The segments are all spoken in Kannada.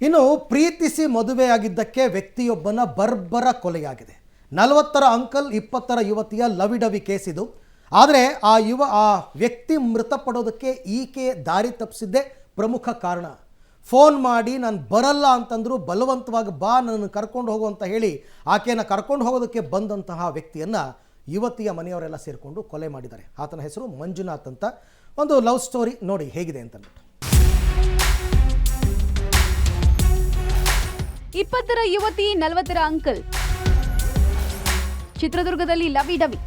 ಇನ್ನು ಪ್ರೀತಿಸಿ ಮದುವೆಯಾಗಿದ್ದಕ್ಕೆ ವ್ಯಕ್ತಿಯೊಬ್ಬನ ಬರ್ಬರ ಕೊಲೆಯಾಗಿದೆ. 40ರ ಅಂಕಲ್ 20ರ ಯುವತಿಯ ಲವಿಡವಿ ಕೇಸ್ ಇದು. ಆದರೆ ಆ ವ್ಯಕ್ತಿ ಮೃತಪಡೋದಕ್ಕೆ ಈಕೆ ದಾರಿ ತಪ್ಪಿಸಿದ್ದೇ ಪ್ರಮುಖ ಕಾರಣ. ಫೋನ್ ಮಾಡಿ ನಾನು ಬರಲ್ಲ ಅಂತಂದ್ರು, ಬಲವಂತವಾಗಿ ಬಾ ನನ್ನ ಕರ್ಕೊಂಡು ಹೋಗು ಅಂತ ಹೇಳಿ ಆಕೆಯನ್ನು ಕರ್ಕೊಂಡು ಹೋಗೋದಕ್ಕೆ ಬಂದಂತಹ ವ್ಯಕ್ತಿಯನ್ನು ಯುವತಿಯ ಮನೆಯವರೆಲ್ಲ ಸೇರಿಕೊಂಡು ಕೊಲೆ ಮಾಡಿದ್ದಾರೆ. ಆತನ ಹೆಸರು ಮಂಜುನಾಥ್ ಅಂತ. ಒಂದು ಲವ್ ಸ್ಟೋರಿ ನೋಡಿ ಹೇಗಿದೆ ಅಂತಂದ್ಬಿಟ್ಟು. 20ರ ಯುವತಿ 40ರ ಅಂಕಲ್. ಚಿತ್ರದುರ್ಗದಲ್ಲಿ ಲವಿಡವಿ.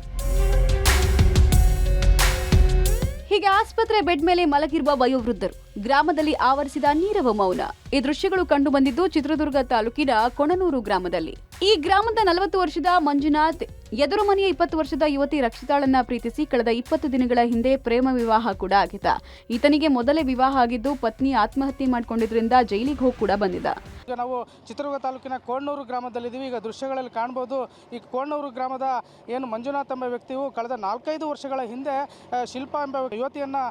ಹೀಗೆ ಆಸ್ಪತ್ರೆ ಬೆಡ್ ಮೇಲೆ ಮಲಗಿರುವ ವಯೋವೃದ್ಧರು. ಗ್ರಾಮದಲ್ಲಿ ಆವರಿಸಿದ ನೀರವ ಮೌನ. ಈ ದೃಶ್ಯಗಳು ಕಂಡು ಬಂದಿದ್ದು ಚಿತ್ರದುರ್ಗ ತಾಲೂಕಿನ ಕೊಣನೂರು ಗ್ರಾಮದಲ್ಲಿ. ಈ ಗ್ರಾಮದ 40 ವರ್ಷದ ಮಂಜುನಾಥ್ ಎದುರು ಮನೆಯ 20 ವರ್ಷದ ಯುವತಿ ರಕ್ಷಿತಾಳನ್ನ ಪ್ರೀತಿಸಿ ಕಳೆದ 20 ದಿನಗಳ ಹಿಂದೆ ಪ್ರೇಮ ವಿವಾಹ ಕೂಡ ಆಗಿದ್ದ. ಈತನಿಗೆ ಮೊದಲೇ ವಿವಾಹ ಆಗಿದ್ದು ಪತ್ನಿ ಆತ್ಮಹತ್ಯೆ ಮಾಡಿಕೊಂಡಿದ್ರಿಂದ ಜೈಲಿಗೆ ಹೋಗಿ ಕೂಡ ಬಂದಿದ್ದ. ಈಗ ನಾವು ಚಿತ್ರದುರ್ಗ ತಾಲೂಕಿನ ಕೋಣನೂರು ಗ್ರಾಮದಲ್ಲಿದ್ದೀವಿ. ಈಗ ದೃಶ್ಯಗಳಲ್ಲಿ ಕಾಣಬಹುದು. ಈ ಕೋಣನೂರು ಗ್ರಾಮದ ಏನು ಮಂಜುನಾಥ್ ಎಂಬ ವ್ಯಕ್ತಿಯು ಕಳೆದ 4-5 ವರ್ಷಗಳ ಹಿಂದೆ ಶಿಲ್ಪಾ ಎಂಬ ಯುವತಿಯನ್ನು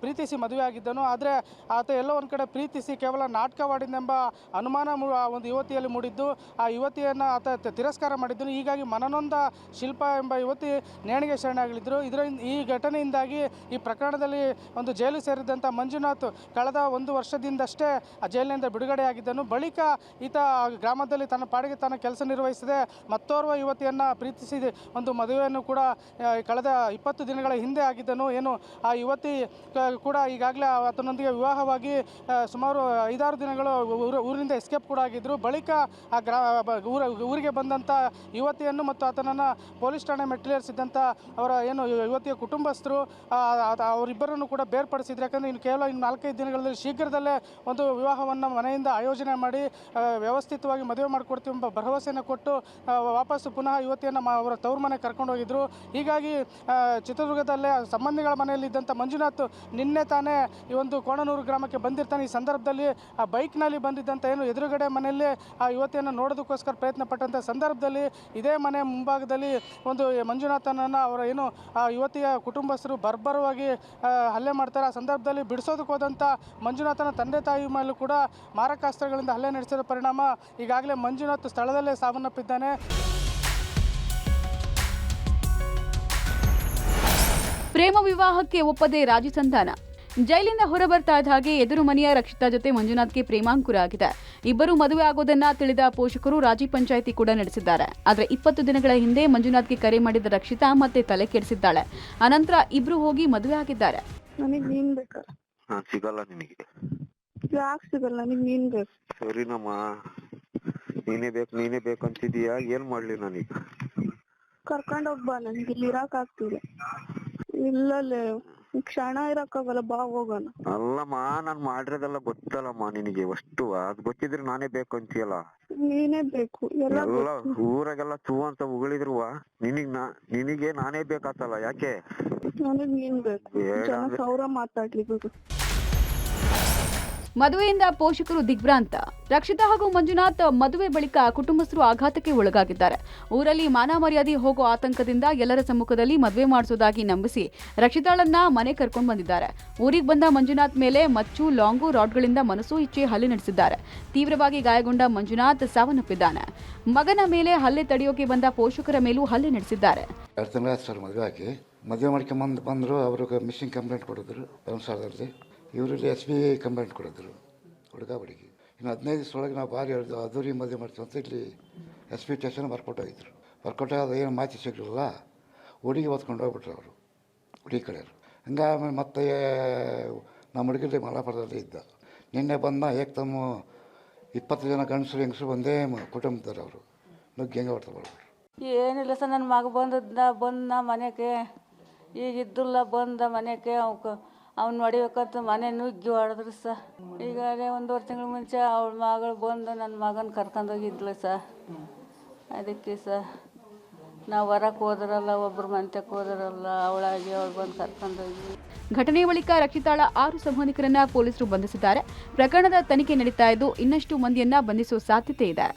ಪ್ರೀತಿಸಿ ಮದುವೆ ಆಗಿದ್ದನು. ಆದರೆ ಆತ ಎಲ್ಲೋ ಒಂದು ಕಡೆ ಪ್ರೀತಿಸಿ ಕೇವಲ ನಾಟಕವಾಡಿದೆಂಬ ಅನುಮಾನ ಒಂದು ಯುವತಿಯಲ್ಲಿ ಮೂಡಿದ್ದು ಆ ಯುವತಿಯನ್ನು ಆತ ತಿರಸ್ಕಾರ ಮಾಡಿದ್ದನು. ಹೀಗಾಗಿ ಮನನೊಂದ ಶಿಲ್ಪಾ ಎಂಬ ಯುವತಿ ನೇಣಿಗೆ ಶರಣಾಗಲಿದ್ದರು. ಈ ಘಟನೆಯಿಂದಾಗಿ ಈ ಪ್ರಕರಣದಲ್ಲಿ ಒಂದು ಜೈಲು ಸೇರಿದಂಥ ಮಂಜುನಾಥ್ ಕಳೆದ 1 ವರ್ಷದಿಂದಷ್ಟೇ ಆ ಜೈಲಿನಿಂದ ಬಿಡುಗಡೆಯಾಗಿದ್ದನು. ಬಳಿಕ ಈತ ಗ್ರಾಮದಲ್ಲಿ ತನ್ನ ಪಾಡಿಗೆ ತನ್ನ ಕೆಲಸ ನಿರ್ವಹಿಸದೆ ಮತ್ತೋರ್ವ ಯುವತಿಯನ್ನು ಪ್ರೀತಿಸಿ ಒಂದು ಮದುವೆಯನ್ನು ಕೂಡ ಕಳೆದ 20 ದಿನಗಳ ಹಿಂದೆ ಆಗಿದ್ದನು. ಏನು ಆ ಯುವತಿ ಕೂಡ ಈಗಾಗಲೇ ಆತನೊಂದಿಗೆ ವಿವಾಹವಾಗಿ ಸುಮಾರು 5-6 ದಿನಗಳು ಊರಿನಿಂದ ಎಸ್ಕೇಪ್ ಕೂಡ ಆಗಿದ್ದರು. ಬಳಿಕ ಊರಿಗೆ ಬಂದಂಥ ಯುವತಿಯನ್ನು ಮತ್ತು ಆತನನ್ನು ಪೊಲೀಸ್ ಠಾಣೆ ಮೆಟ್ಟಿಲೇರಿಸಿದಂಥ ಅವರ ಏನು ಯುವತಿಯ ಕುಟುಂಬಸ್ಥರು ಅವರಿಬ್ಬರನ್ನು ಕೂಡ ಬೇರ್ಪಡಿಸಿದ್ರು. ಯಾಕಂದರೆ ಇನ್ನು ಕೇವಲ 4-5 ದಿನಗಳಲ್ಲಿ ಶೀಘ್ರದಲ್ಲೇ ಒಂದು ವಿವಾಹವನ್ನು ಮನೆಯಿಂದ ಆಯೋಜನೆ ಮಾಡಿ ವ್ಯವಸ್ಥಿತವಾಗಿ ಮದುವೆ ಮಾಡಿಕೊಡ್ತೀವಿ ಎಂಬ ಭರವಸೆಯನ್ನು ಕೊಟ್ಟು ವಾಪಸ್ಸು ಪುನಃ ಯುವತಿಯನ್ನು ಅವರ ತವರು ಮನೆ ಕರ್ಕೊಂಡು ಹೋಗಿದ್ರು. ಹೀಗಾಗಿ ಚಿತ್ರದುರ್ಗದಲ್ಲೇ ಸಂಬಂಧಿಗಳ ಮನೆಯಲ್ಲಿದ್ದಂಥ ಮಂಜುನಾಥ್ ನಿನ್ನೆ ತಾನೇ ಈ ಒಂದು ಕೋಣನೂರು ಗ್ರಾಮಕ್ಕೆ ಬಂದಿರ್ತಾನೆ. ಈ ಸಂದರ್ಭದಲ್ಲಿ ಆ ಬೈಕ್ನಲ್ಲಿ ಬಂದಿದ್ದಂಥ ಏನು ಎದುರುಗಡೆ ಮನೆಯಲ್ಲಿ ಆ ಯುವತಿಯನ್ನು ನೋಡೋದಕ್ಕೋಸ್ಕರ ಪ್ರಯತ್ನ ಪಟ್ಟಂಥ ಸಂದರ್ಭದಲ್ಲಿ ಇದೇ ಮನೆ ಮುಂಭಾಗದಲ್ಲಿ ಒಂದು ಮಂಜುನಾಥನನ್ನು ಅವರ ಏನು ಆ ಯುವತಿಯ ಕುಟುಂಬಸ್ಥರು ಬರ್ಬರವಾಗಿ ಹಲ್ಲೆ ಮಾಡ್ತಾರೆ. ಆ ಸಂದರ್ಭದಲ್ಲಿ ಬಿಡಿಸೋದಕ್ಕೆ ಹೋದಂಥ ಮಂಜುನಾಥನ ತಂದೆ ತಾಯಿ ಮೇಲೂ ಕೂಡ ಮಾರಕಾಸ್ತ್ರಗಳಿಂದ ಹಲ್ಲೆ ನಡೆಸಿದ ಪರಿಣಾಮ ಈಗಾಗಲೇ ಮಂಜುನಾಥ್ ಸ್ಥಳದಲ್ಲೇ ಸಾವನ್ನಪ್ಪಿದ್ದಾನೆ. ಪ್ರೇಮ ವಿವಾಹಕ್ಕೆ ಒಪ್ಪದೆ ರಾಜಿ ಸಂಧಾನ. ಜೈಲಿಂದ ಹೊರಬರ್ತಾ ಇದ್ದ ಹಾಗೆ ಎದುರು ಮನೆಯ ರಕ್ಷಿತಾ ಜೊತೆ ಮಂಜುನಾಥ್ಗೆ ಪ್ರೇಮಾಂಕುರ ಆಗಿದೆ. ಇಬ್ಬರು ಮದುವೆ ಆಗೋದನ್ನ ತಿಳಿದ ಪೋಷಕರು ರಾಜಿ ಪಂಚಾಯಿತಿ ಕೂಡ ನಡೆಸಿದ್ದಾರೆ. ಆದರೆ 20 ದಿನಗಳ ಹಿಂದೆ ಮಂಜುನಾಥ್ಗೆ ಕರೆ ಮಾಡಿದ ರಕ್ಷಿತಾ ಮತ್ತೆ ತಲೆ ಕೆಡಿಸಿದ್ದಾಳೆ. ಅನಂತರ ಇಬ್ರು ಹೋಗಿ ಮದುವೆ ಆಗಿದ್ದಾರೆ. ನನಗೆ ನೀನ್ ಬೇಕಾ? ಸಿಗಲ್ಲ ನಿನಗೆ. ಯಾಕೆ ಸಿಗಲ್ಲ? ನನಗೆ ನೀನ್ ಬೇಕು. ಸರಿನಮ್ಮ, ನೀನೇ ಬೇಕು ಅಂತಿದೀಯಾ? ಏನ್ ಮಾಡ್ಲಿ ನಾನೀಗ? ಕರ್ಕೊಂಡೋಗ್ ಬಾ, ನನಗೆ ಇಲ್ಲಿ ಇರಾಕ್ ಆಗ್ತಿಲ್ಲ. ಇಲ್ಲಲ್ಲೇ ಕ್ಷಣ ಇರಕ್ಕಾಗಲ್ಲ, ಬಾ ಹೋಗೋಣ. ಅಲ್ಲಮ್ಮ, ನಾನ್ ಮಾಡಿರೋದೆಲ್ಲ ಗೊತ್ತಲ್ಲಮ್ಮ ನಿನಗೆ. ಅಷ್ಟು ಅದ್ ಗೊತ್ತಿದ್ರೆ ನಾನೇ ಬೇಕು ಅಂತೀಯಲ್ಲ. ನೀನೇ ಬೇಕು. ಎಲ್ಲ ಊರಾಗೆಲ್ಲ ತೂ ಅಂತ ಉಗಳಿದ್ರುವ ನಿನಗೆ ನಾನೇ ಬೇಕಾತಲ್ಲ. ಯಾಕೆ? ನನಗ್ ನೀನ್ ಬೇಕು. ಜನ ಸಾವಿರ ಮಾತಾಡ್ಲಿ ಬಿಡು. ಮದುವೆಯಿಂದ ಪೋಷಕರು ದಿಗ್ಭ್ರಾಂತ. ರಕ್ಷಿತಾ ಹಾಗೂ ಮಂಜುನಾಥ್ ಮದುವೆ ಬಳಿಕ ಕುಟುಂಬಸ್ಥರು ಆಘಾತಕ್ಕೆ ಒಳಗಾಗಿದ್ದಾರೆ. ಊರಲ್ಲಿ ಮಾನ ಮರ್ಯಾದೆ ಹೋಗೋ ಆತಂಕದಿಂದ ಎಲ್ಲರ ಸಮ್ಮುಖದಲ್ಲಿ ಮದುವೆ ಮಾಡಿಸೋದಾಗಿ ನಂಬಿಸಿ ರಕ್ಷಿತಾಳನ್ನ ಮನೆ ಕರ್ಕೊಂಡು ಬಂದಿದ್ದಾರೆ. ಊರಿಗೆ ಬಂದ ಮಂಜುನಾಥ್ ಮೇಲೆ ಮಚ್ಚು, ಲಾಂಗು, ರಾಡ್ಗಳಿಂದ ಮನಸ್ಸು ಇಚ್ಛೆ ಹಲ್ಲೆ ನಡೆಸಿದ್ದಾರೆ. ತೀವ್ರವಾಗಿ ಗಾಯಗೊಂಡ ಮಂಜುನಾಥ್ ಸಾವನ್ನಪ್ಪಿದ್ದಾನೆ. ಮಗನ ಮೇಲೆ ಹಲ್ಲೆ ತಡೆಯೋಕೆ ಬಂದ ಪೋಷಕರ ಮೇಲೂ ಹಲ್ಲೆ ನಡೆಸಿದ್ದಾರೆ. ಮದುವೆ ಮಾಡ್ಕೊಂಡ್ ಬಂದ್ರು. ಅವ್ರಿಗೆ ಮಿಸ್ಸಿಂಗ್ ಕಂಪ್ಲೇಂಟ್ ಕೊಡಿದ್ರು ಧರ್ಮಸ್ಥಳದಲ್ಲಿ. ಇವರಲ್ಲಿ SP ಕಂಪ್ಲೇಂಟ್ ಕೊಡಿದ್ರು ಹುಡುಗ ಹುಡುಗಿ. ಇನ್ನು 15 ದಿವಸದೊಳಗೆ ನಾವು ಭಾರಿ ಹೇಳಿದ್ವು ಅದ್ದೂರಿ ಮದುವೆ ಮಾಡ್ತೀವಿ ಅಂತ. ಇಲ್ಲಿ SP ಸ್ಟೇಷನ್ ಬರ್ಕೊಟ್ಟೋಗಿದ್ರು. ಬರ್ಕೊಟ್ಟಾಗ ಏನು ಮಾಹಿತಿ ಸಿಗಲಿಲ್ಲ. ಹುಡುಗಿ ಓದ್ಕೊಂಡು ಹೋಗ್ಬಿಟ್ರು ಅವರು, ಹುಡುಗಿ ಕಡೆಯವರು. ಹಂಗೆ ಆಮೇಲೆ ಮತ್ತೆ ನಮ್ಮ ಹುಡುಗಲ್ಲಿ ಮಲಾಪುರದಲ್ಲಿ ಇದ್ದ. ನಿನ್ನೆ ಬಂದ ಏಕ್ತಮ್ಮ 20 ಜನ ಗಂಡಸರು ಹೆಂಗಸರು ಒಂದೇ ಕುಟುಂಬದವ್ರು. ಅವರು ನುಗ್ಗಿ ಹೆಂಗೆ ಹೊಡ್ತಾ ಬರ್ಬಿಟ್ರು. ಏನಿಲ್ಲ ಸರ್, ನನ್ನ ಮಗ ಬಂದ ಮನೆಗೆ ಈಗ ಇದ್ದಿಲ್ಲ. ಬಂದ ಮನೆಗೆ ಅವ್ನು ಹೊಡಿಬೇಕಂತ ಮನೆ ನುಗ್ಗಿ ಹೊಡೆದ್ರು ಸರ್. ಈಗಾಗಲೇ 1.5 ತಿಂಗಳ ಮುಂಚೆ ಅವಳ ಮಗಳು ಬಂದು ನನ್ನ ಮಗನ ಕರ್ಕೊಂಡೋಗಿದ್ಲು ಸರ್. ಅದಕ್ಕೆ ಸರ್ ನಾವು ಹೊರಕ್ಕೆ ಹೋದ್ರಲ್ಲ, ಒಬ್ಬರು ಮಂತ್ಯಕ್ಕೆ ಹೋದ್ರಲ್ಲ, ಅವಳಾಗಿ ಅವಳು ಬಂದು ಕರ್ಕೊಂಡೋಗಿ. ಘಟನೆ ಬಳಿಕ ರಕ್ಷಿತಾಳ 6 ಸಂಬಂಧಿಕರನ್ನ ಪೊಲೀಸರು ಬಂಧಿಸಿದ್ದಾರೆ. ಪ್ರಕರಣದ ತನಿಖೆ ನಡೀತಾ ಇದ್ದು ಇನ್ನಷ್ಟು ಮಂದಿಯನ್ನ ಬಂಧಿಸುವ ಸಾಧ್ಯತೆ ಇದೆ.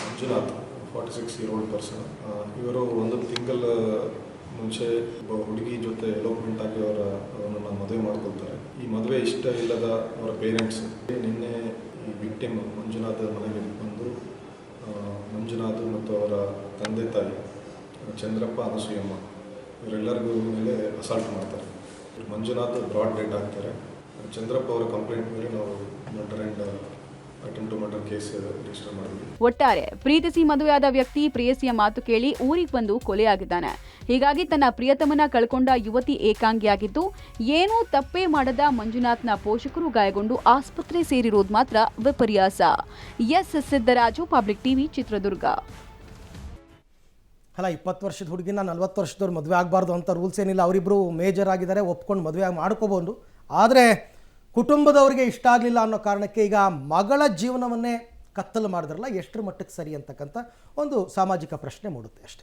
Manjunath 46 year old person. ಇವರು 1 ತಿಂಗಳ ಮುಂಚೆ ಒಬ್ಬ ಹುಡುಗಿ ಜೊತೆ ಎಲೋಪ್ಮೆಂಟ್ ಆಗಿ ಅವರನ್ನು ಮದುವೆ ಮಾಡ್ಕೊಳ್ತಾರೆ. ಈ ಮದುವೆ ಇಷ್ಟ ಇಲ್ಲದ ಅವರ ಪೇರೆಂಟ್ಸ್ ನಿನ್ನೆ ಈ ವಿಕ್ಟಿಮ್ ಮಂಜುನಾಥ್ ಮನೆಗೆ ಬಂದು ಮಂಜುನಾಥ್ ಮತ್ತು ಅವರ ತಂದೆ ತಾಯಿ ಚಂದ್ರಪ್ಪ ಅನಸೂಯಮ್ಮ ಇವರೆಲ್ಲರಿಗೂ ಮೇಲೆ ಅಸಾಲ್ಟ್ ಮಾಡ್ತಾರೆ. ಮಂಜುನಾಥ್ ಬ್ರಾಡ್ ಡೆಡ್ ಆಗ್ತಾರೆ. ಚಂದ್ರಪ್ಪ ಅವರ ಕಂಪ್ಲೇಂಟ್ ಮೇಲೆ ನಾವು murder and attempt to murder case register ಮಾಡಿದ್ವಿ. ಒಟ್ಟಾರೆ ಪ್ರೀತಿಸಿ ಮದುವೆಯಾದ ವ್ಯಕ್ತಿ ಪ್ರೇಯಸಿಯ ಮಾತು ಕೇಳಿ ಊರಿಗೆ ಬಂದು ಕೊಲೆಯಾಗಿದ್ದಾನೆ. ಹೀಗಾಗಿ ತನ್ನ ಪ್ರಿಯತಮನ ಕಳ್ಕೊಂಡ ಯುವತಿ ಏಕಾಂಗಿಯಾಗಿದ್ದು, ಏನೂ ತಪ್ಪೇ ಮಾಡದ ಮಂಜುನಾಥ್ನ ಪೋಷಕರು ಗಾಯಗೊಂಡು ಆಸ್ಪತ್ರೆ ಸೇರಿರೋದು ಮಾತ್ರ ವಿಪರ್ಯಾಸ. S Siddaraju, public TV, Chitradurga. ಅಲ್ಲ, 20 ವರ್ಷದ ಹುಡುಗಿನ 40 ವರ್ಷದವ್ರು ಮದುವೆ ಆಗಬಾರ್ದು ಅಂತ ರೂಲ್ಸ್ ಏನಿಲ್ಲ. ಅವರಿಬ್ಬರು ಮೇಜರ್ ಆಗಿದ್ದಾರೆ, ಒಪ್ಕೊಂಡು ಮದುವೆ ಮಾಡ್ಕೋಬೋದು. ಆದರೆ ಕುಟುಂಬದವರಿಗೆ ಇಷ್ಟ ಆಗಲಿಲ್ಲ ಅನ್ನೋ ಕಾರಣಕ್ಕೆ ಈಗ ಮಗಳ ಜೀವನವನ್ನೇ ಕತ್ತಲು ಮಾಡಿದ್ರಲ್ಲ, ಎಷ್ಟರ ಮಟ್ಟಕ್ಕೆ ಸರಿ ಅಂತಕ್ಕಂಥ ಒಂದು ಸಾಮಾಜಿಕ ಪ್ರಶ್ನೆ ಮೂಡುತ್ತೆ ಅಷ್ಟೇ.